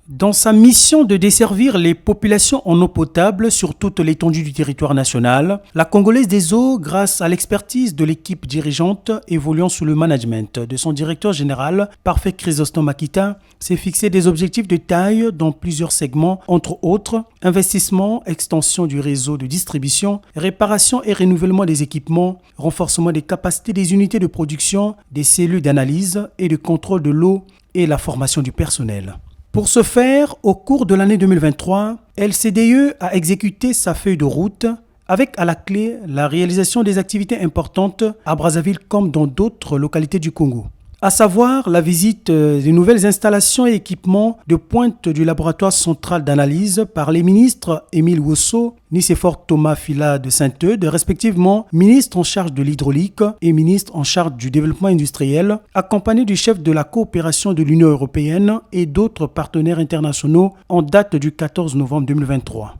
Dans sa mission de desservir les populations en eau potable sur toute l'étendue du territoire national, la Congolaise des eaux, grâce à l'expertise de l'équipe dirigeante évoluant sous le management de son directeur général, Parfait Chrysostome Akita, s'est fixé des objectifs de taille dans plusieurs segments, entre autres investissement, extension du réseau de distribution, réparation et renouvellement des équipements, renforcement des capacités des unités de production, des cellules d'analyse et de contrôle de l'eau et la formation du personnel. Pour ce faire, au cours de l'année 2023, LCDE a exécuté sa feuille de route avec à la clé la réalisation des activités importantes à Brazzaville comme dans d'autres localités du Congo. À savoir la visite des nouvelles installations et équipements de pointe du laboratoire central d'analyse par les ministres Émile Wosso, Nicéphore Thomas Fila de Saint-Eudes, respectivement ministre en charge de l'hydraulique et ministre en charge du développement industriel, accompagnés du chef de la coopération de l'Union européenne et d'autres partenaires internationaux en date du 14 novembre 2023.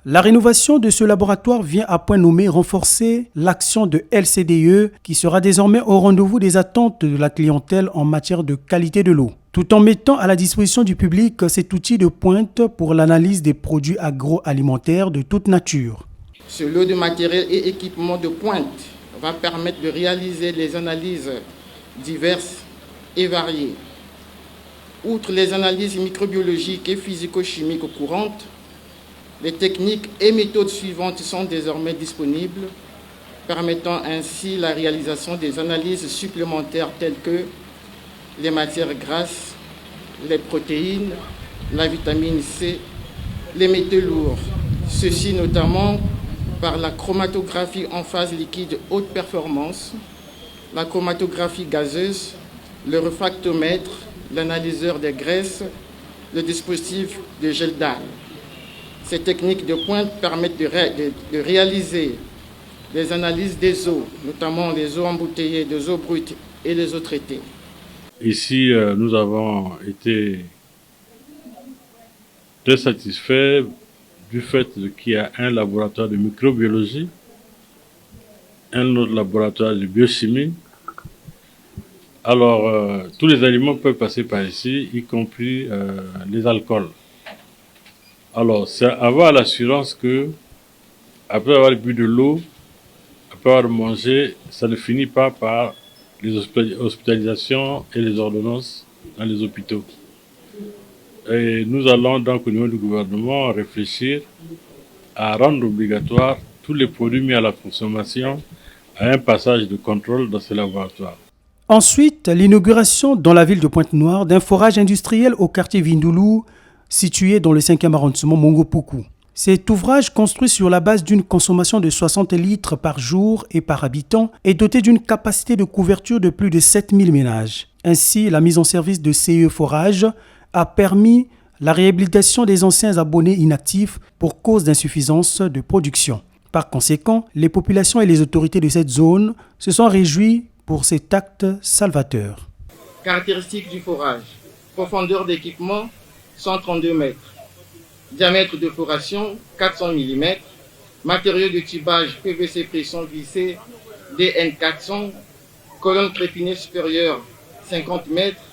La rénovation de ce laboratoire vient à point nommé renforcer l'action de LCDE qui sera désormais au rendez-vous des attentes de la clientèle en matière de qualité de l'eau, tout en mettant à la disposition du public cet outil de pointe pour l'analyse des produits agroalimentaires de toute nature. Ce lot de matériel et équipements de pointe va permettre de réaliser les analyses diverses et variées. Outre les analyses microbiologiques et physico-chimiques courantes, les techniques et méthodes suivantes sont désormais disponibles, permettant ainsi la réalisation des analyses supplémentaires telles que les matières grasses, les protéines, la vitamine C, les métaux lourds. Ceci notamment par la chromatographie en phase liquide haute performance, la chromatographie gazeuse, le refractomètre, l'analyseur des graisses, le dispositif de gel d'âne. Ces techniques de pointe permettent de réaliser des analyses des eaux, notamment les eaux embouteillées, des eaux brutes et les eaux traitées. Ici, nous avons été très satisfaits du fait qu'il y a un laboratoire de microbiologie, un autre laboratoire de biochimie. Alors, tous les aliments peuvent passer par ici, y compris les alcools. Alors, c'est avoir l'assurance que, après avoir bu de l'eau, après avoir mangé, ça ne finit pas par les hospitalisations et les ordonnances dans les hôpitaux. Et nous allons donc au niveau du gouvernement réfléchir à rendre obligatoire tous les produits mis à la consommation à un passage de contrôle dans ces laboratoires. Ensuite, l'inauguration dans la ville de Pointe-Noire d'un forage industriel au quartier Vindoulou, situé dans le 5e arrondissement Mongopuku. Cet ouvrage, construit sur la base d'une consommation de 60 litres par jour et par habitant, est doté d'une capacité de couverture de plus de 7000 ménages. Ainsi, la mise en service de CE Forage a permis la réhabilitation des anciens abonnés inactifs pour cause d'insuffisance de production. Par conséquent, les populations et les autorités de cette zone se sont réjouies pour cet acte salvateur. Caractéristiques du forage. Profondeur d'équipement, 132 mètres. Diamètre de foration, 400 mm. Matériaux de tubage PVC pression vissée, DN400. Colonne trépignée supérieure, 50 mètres.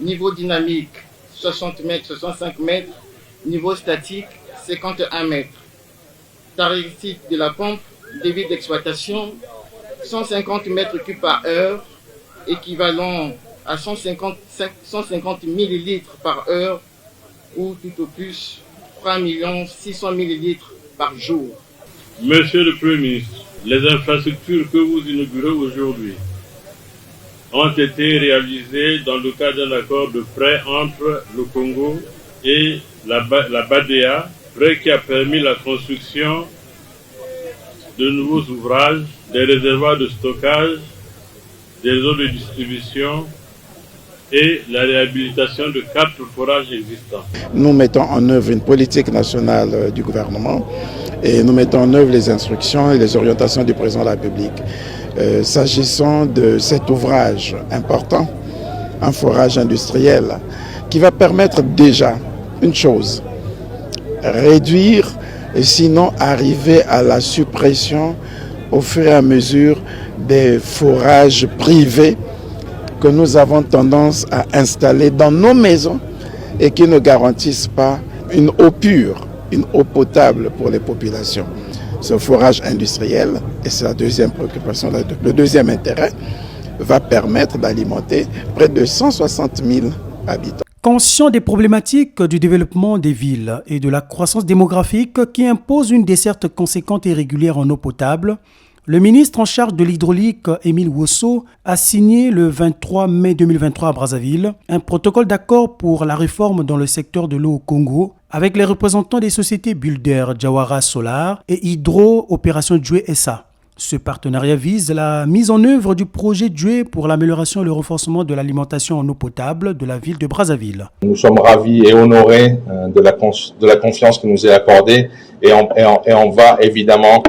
Niveau dynamique, 60 mètres, 65 mètres. Niveau statique, 51 mètres. Caractéristiques de la pompe, débit d'exploitation, 150 mètres cubes par heure, équivalent à 150 millilitres par heure, ou tout au plus 3 600 millilitres par jour. Monsieur le Premier ministre, les infrastructures que vous inaugurez aujourd'hui ont été réalisées dans le cadre d'un accord de prêt entre le Congo et la BADEA, prêt qui a permis la construction de nouveaux ouvrages, des réservoirs de stockage, des réseaux de distribution et la réhabilitation de 4 forages existants. Nous mettons en œuvre une politique nationale du gouvernement et nous mettons en œuvre les instructions et les orientations du président de la République. S'agissant de cet ouvrage important, un forage industriel, qui va permettre déjà une chose, réduire et sinon arriver à la suppression au fur et à mesure des forages privés que nous avons tendance à installer dans nos maisons et qui ne garantissent pas une eau pure, une eau potable pour les populations. Ce forage industriel, et c'est la deuxième préoccupation, le deuxième intérêt, va permettre d'alimenter près de 160 000 habitants. Conscient des problématiques du développement des villes et de la croissance démographique qui impose une desserte conséquente et régulière en eau potable, le ministre en charge de l'hydraulique, Émile Wosso, a signé le 23 mai 2023 à Brazzaville un protocole d'accord pour la réforme dans le secteur de l'eau au Congo avec les représentants des sociétés Builder Jawara Solar et Hydro Opération Djoué SA. Ce partenariat vise la mise en œuvre du projet Djoué pour l'amélioration et le renforcement de l'alimentation en eau potable de la ville de Brazzaville. Nous sommes ravis et honorés de la confiance qui nous est accordée et on va évidemment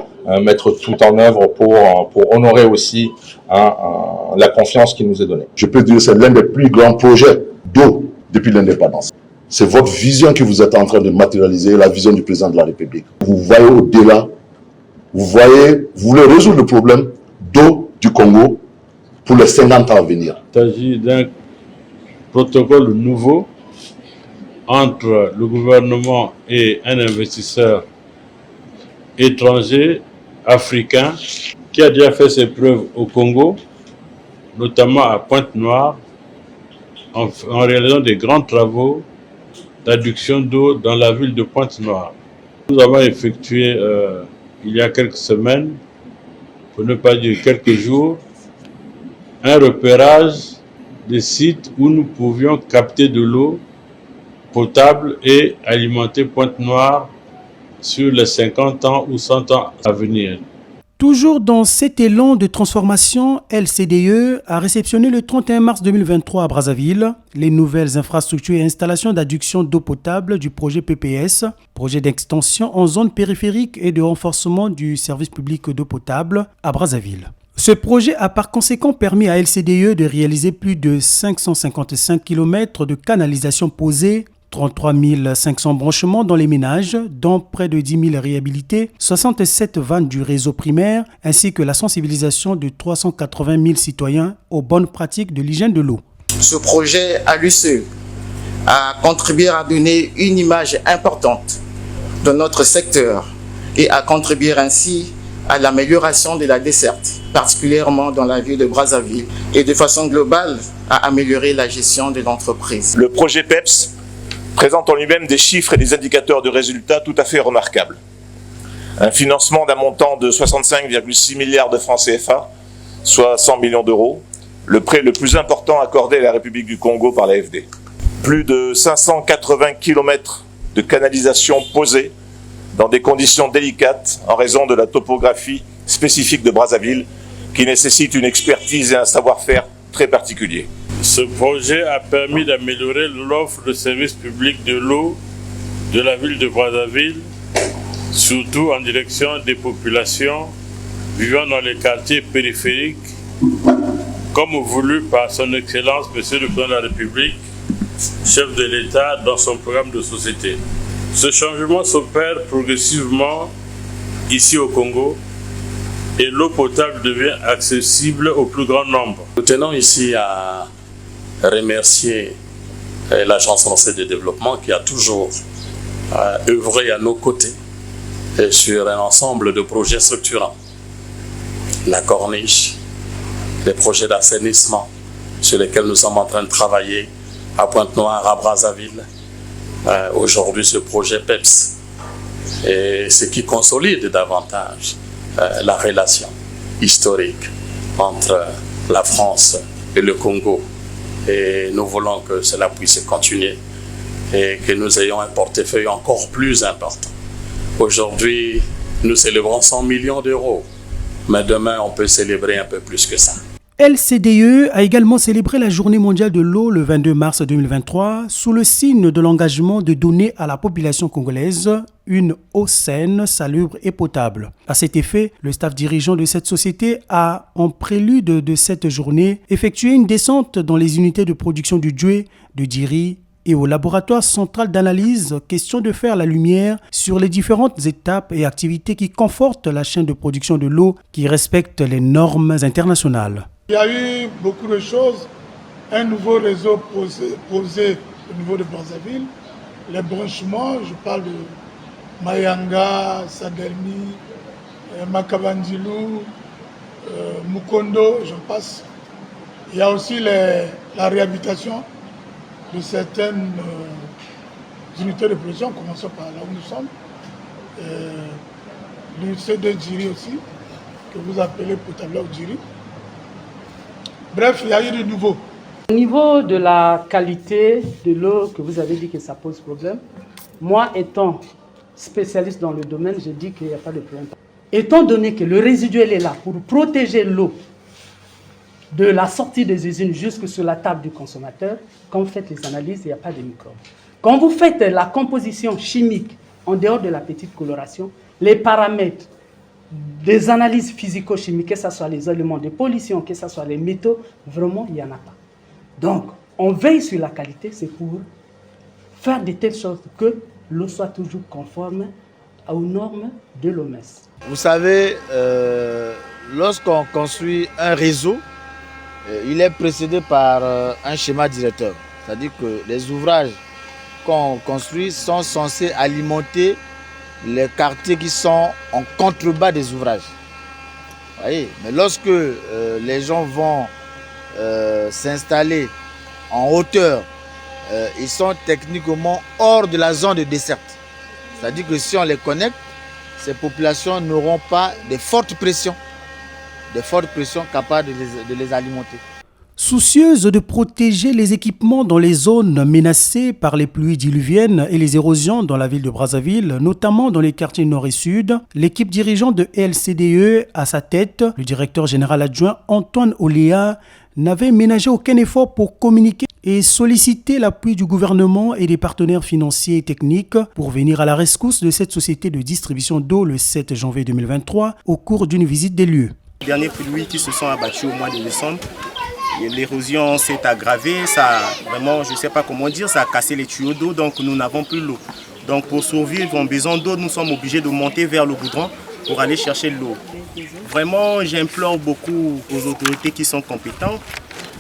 mettre tout en œuvre pour honorer aussi la confiance qui nous est donnée. Je peux dire que c'est l'un des plus grands projets d'eau depuis l'indépendance. C'est votre vision que vous êtes en train de matérialiser, la vision du président de la République. Vous voyez au-delà. Vous voulez résoudre le problème d'eau du Congo pour les 50 ans à venir. Il s'agit d'un protocole nouveau entre le gouvernement et un investisseur étranger, africain, qui a déjà fait ses preuves au Congo, notamment à Pointe-Noire, en réalisant des grands travaux d'adduction d'eau dans la ville de Pointe-Noire. Nous avons effectué il y a quelques semaines, pour ne pas dire quelques jours, un repérage des sites où nous pouvions capter de l'eau potable et alimenter Pointe-Noire sur les 50 ans ou 100 ans à venir. Toujours dans cet élan de transformation, LCDE a réceptionné le 31 mars 2023 à Brazzaville les nouvelles infrastructures et installations d'adduction d'eau potable du projet PPS, projet d'extension en zone périphérique et de renforcement du service public d'eau potable à Brazzaville. Ce projet a par conséquent permis à LCDE de réaliser plus de 555 km de canalisation posée, 33 500 branchements dans les ménages, dont près de 10 000 réhabilités, 67 vannes du réseau primaire, ainsi que la sensibilisation de 380 000 citoyens aux bonnes pratiques de l'hygiène de l'eau. Ce projet à lui seul a contribué à donner une image importante de notre secteur et à contribuer ainsi à l'amélioration de la desserte, particulièrement dans la ville de Brazzaville, et de façon globale à améliorer la gestion de l'entreprise. Le projet PEPS présente en lui-même des chiffres et des indicateurs de résultats tout à fait remarquables. Un financement d'un montant de 65,6 milliards de francs CFA, soit 100 millions d'euros, le prêt le plus important accordé à la République du Congo par l'AFD. Plus de 580 km de canalisation posée dans des conditions délicates en raison de la topographie spécifique de Brazzaville qui nécessite une expertise et un savoir-faire très particulier. Ce projet a permis d'améliorer l'offre de services publics de l'eau de la ville de Brazzaville, surtout en direction des populations vivant dans les quartiers périphériques, comme voulu par son Excellence, Monsieur le Président de la République, chef de l'État dans son programme de société. Ce changement s'opère progressivement ici au Congo et l'eau potable devient accessible au plus grand nombre. Nous tenons ici à remercier l'Agence française de développement qui a toujours œuvré à nos côtés sur un ensemble de projets structurants. La corniche, les projets d'assainissement sur lesquels nous sommes en train de travailler à Pointe-Noire, à Brazzaville. Aujourd'hui, ce projet PEPS, et ce qui consolide davantage la relation historique entre la France et le Congo. Et nous voulons que cela puisse continuer et que nous ayons un portefeuille encore plus important. Aujourd'hui, nous célébrons 100 millions d'euros, mais demain, on peut célébrer un peu plus que ça. LCDE a également célébré la Journée mondiale de l'eau le 22 mars 2023 sous le signe de l'engagement de donner à la population congolaise une eau saine, salubre et potable. À cet effet, le staff dirigeant de cette société a, en prélude de cette journée, effectué une descente dans les unités de production du Djoué, de Djiri et au laboratoire central d'analyse, question de faire la lumière sur les différentes étapes et activités qui confortent la chaîne de production de l'eau qui respecte les normes internationales. Il y a eu beaucoup de choses, un nouveau réseau posé au niveau de Brazzaville. Les branchements, je parle de Mayanga, Sadelmi, Makabandilou, Mukondo, j'en passe. Il y a aussi la réhabilitation de certaines unités de production, commençons par là où nous sommes. L'unité de Djiri aussi, que vous appelez Potable Djiri. Bref, il y a eu de nouveau. Au niveau de la qualité de l'eau, que vous avez dit que ça pose problème, moi étant spécialiste dans le domaine, je dis qu'il n'y a pas de problème. Étant donné que le résiduel est là pour protéger l'eau de la sortie des usines jusque sur la table du consommateur, quand vous faites les analyses, il n'y a pas de microbes. Quand vous faites la composition chimique, en dehors de la petite coloration, les paramètres des analyses physico-chimiques, que ce soit les éléments de pollution, que ce soit les métaux, vraiment, il n'y en a pas. Donc, on veille sur la qualité, c'est pour faire de telles choses que l'eau soit toujours conforme aux normes de l'OMS. Vous savez, lorsqu'on construit un réseau, il est précédé par un schéma directeur. C'est-à-dire que les ouvrages qu'on construit sont censés alimenter les quartiers qui sont en contrebas des ouvrages. Vous voyez, mais lorsque les gens vont s'installer en hauteur, ils sont techniquement hors de la zone de desserte. C'est-à-dire que si on les connecte, ces populations n'auront pas de fortes pressions capables de les alimenter. Soucieuse de protéger les équipements dans les zones menacées par les pluies diluviennes et les érosions dans la ville de Brazzaville, notamment dans les quartiers nord et sud, l'équipe dirigeante de LCDE à sa tête, le directeur général adjoint Antoine Oléa, n'avait ménagé aucun effort pour communiquer et solliciter l'appui du gouvernement et des partenaires financiers et techniques pour venir à la rescousse de cette société de distribution d'eau le 7 janvier 2023 au cours d'une visite des lieux. Les derniers pluies qui se sont abattus au mois de décembre, l'érosion s'est aggravée, ça vraiment, je ne sais pas comment dire, ça a cassé les tuyaux d'eau, donc nous n'avons plus l'eau. Donc pour survivre en besoin d'eau, nous sommes obligés de monter vers le goudron pour aller chercher l'eau. Vraiment, j'implore beaucoup aux autorités qui sont compétentes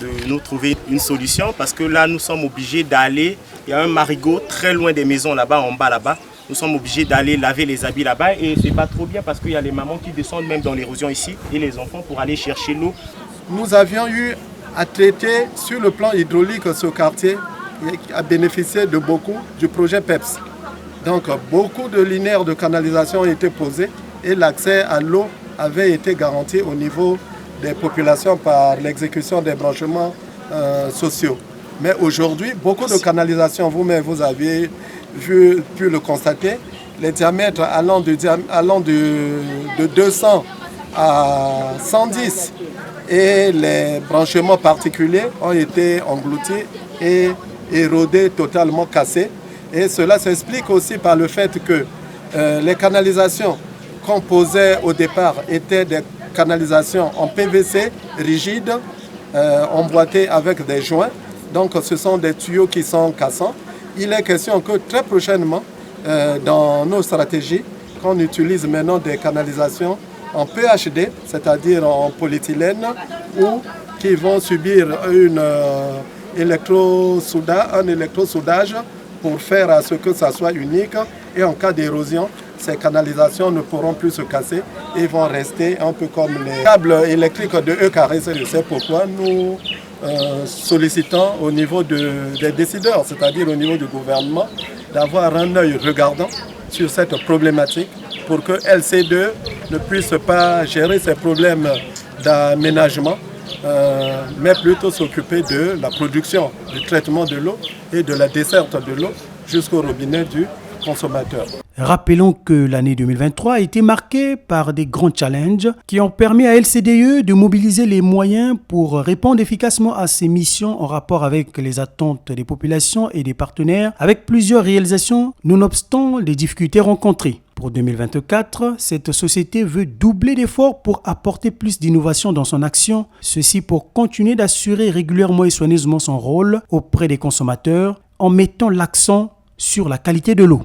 de nous trouver une solution parce que là, nous sommes obligés d'aller, il y a un marigot très loin des maisons là-bas, en bas là-bas. Nous sommes obligés d'aller laver les habits là-bas et c'est pas trop bien parce qu'il y a les mamans qui descendent même dans l'érosion ici et les enfants pour aller chercher l'eau. Nous avions eu à traiter sur le plan hydraulique ce quartier qui a bénéficié de beaucoup du projet PEPS. Donc beaucoup de linéaires de canalisation ont été posés et l'accès à l'eau avait été garanti au niveau des populations par l'exécution des branchements sociaux. Mais aujourd'hui, beaucoup de canalisations, vous-même vous avez pu le constater, les diamètres allant de 200 à 110 et les branchements particuliers ont été engloutis et érodés, totalement cassés. Et cela s'explique aussi par le fait que les canalisations qu'on posait au départ étaient des canalisations en PVC rigides, emboîtées avec des joints. Donc ce sont des tuyaux qui sont cassants. Il est question que très prochainement, dans nos stratégies, qu'on utilise maintenant des canalisations en PHD, c'est-à-dire en polyéthylène, ou qui vont subir un électrosoudage pour faire à ce que ça soit unique. Et en cas d'érosion, ces canalisations ne pourront plus se casser et vont rester un peu comme les câbles électriques de EKRC. C'est pourquoi nous sollicitons au niveau des décideurs, c'est-à-dire au niveau du gouvernement, d'avoir un œil regardant sur cette problématique pour que LC2 ne puisse pas gérer ces problèmes d'aménagement, mais plutôt s'occuper de la production, du traitement de l'eau et de la desserte de l'eau jusqu'au robinet du consommateur. Rappelons que l'année 2023 a été marquée par des grands challenges qui ont permis à LCDE de mobiliser les moyens pour répondre efficacement à ses missions en rapport avec les attentes des populations et des partenaires, avec plusieurs réalisations nonobstant les difficultés rencontrées. Pour 2024, cette société veut doubler d'efforts pour apporter plus d'innovation dans son action, ceci pour continuer d'assurer régulièrement et soigneusement son rôle auprès des consommateurs en mettant l'accent sur la qualité de l'eau.